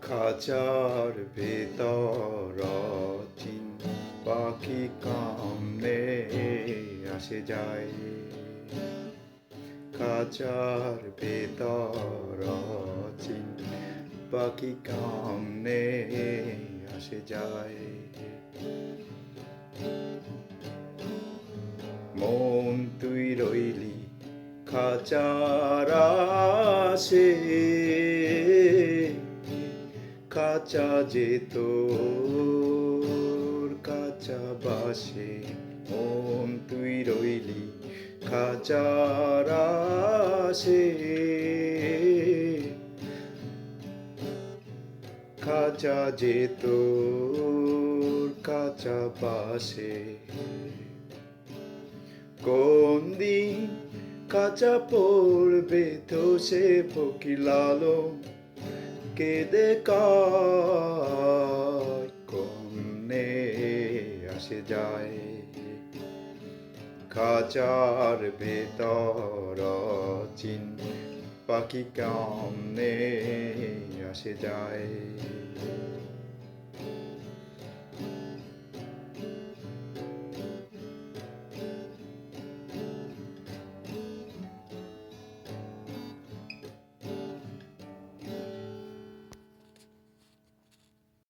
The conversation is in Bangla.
খাঁচার ভেতর চিন পাখি কামনে আসে যায়। খাঁচার ভেতর চিন পাখি কামনে আসে যায়। মন তুই রইলি খাঁচার আশে, খাঁচা যে তোর কাঁচা বাসে। মন তুই রইলি খাঁচার আশে, খাঁচা যে তোর কাঁচা বাসে। কোন দিন কাঁচা পড়বে ধসে ফকির আলম কেঁদে কায় কমনে আসে যায়। খাঁচার ভেতর চিন পাখি কামনে আসে যায়।